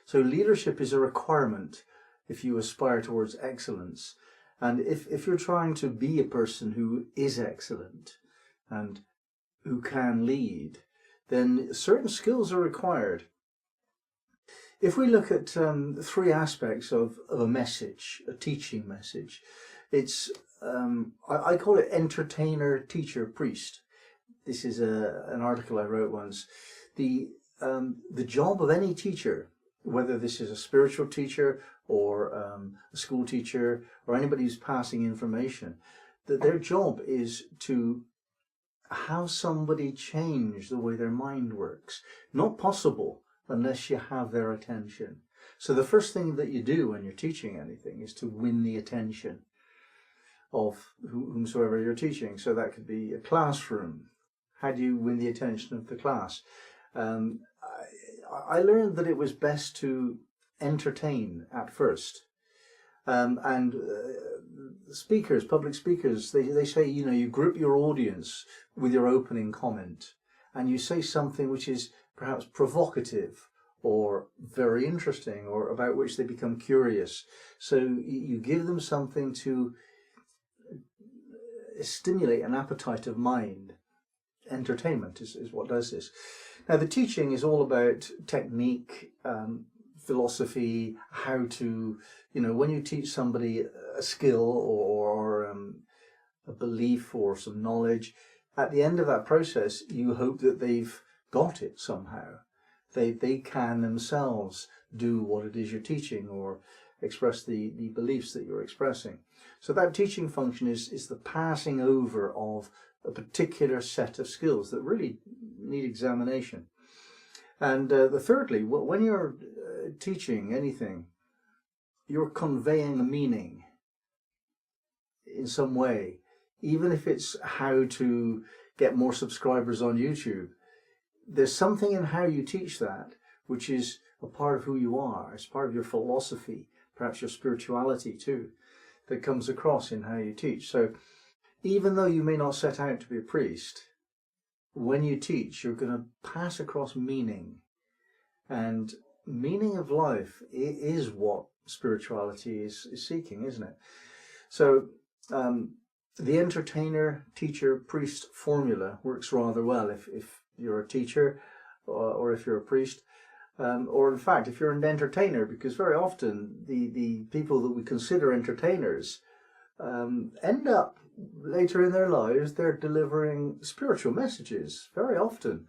So leadership is a requirement if you aspire towards excellence. And if you're trying to be a person who is excellent and who can lead, then certain skills are required. If we look at three aspects of a message, a teaching message, it's I call it entertainer, teacher, priest. This is an article I wrote once. The job of any teacher, whether this is a spiritual teacher or a school teacher or anybody who's passing information, that their job is to have somebody change the way their mind works. Not possible unless you have their attention. So the first thing that you do when you're teaching anything is to win the attention of whomsoever you're teaching. So that could be a classroom. How do you win the attention of the class? I learned that it was best to entertain at first. Speakers, public speakers, they say, you group your audience with your opening comment and you say something which is perhaps provocative or very interesting or about which they become curious. So you give them something to stimulate an appetite of mind. Entertainment is what does this. Now the teaching is all about technique, philosophy, how to, when you teach somebody a skill or a belief or some knowledge, at the end of that process, you hope that they've got it somehow. They can themselves do what it is you're teaching or express the beliefs that you're expressing. So that teaching function is the passing over of a particular set of skills that really need examination. And thirdly, when you're teaching anything, you're conveying a meaning in some way, even if it's how to get more subscribers on YouTube. There's something in how you teach that which is a part of who you are. It's part of your philosophy, perhaps your spirituality too, that comes across in how you teach. So even though you may not set out to be a priest, when you teach, you're going to pass across meaning. And meaning of life is what spirituality is seeking, isn't it? So the entertainer, teacher, priest formula works rather well if you're a teacher or if you're a priest. Or in fact, if you're an entertainer, because very often the people that we consider entertainers end up later in their lives, they're delivering spiritual messages very often.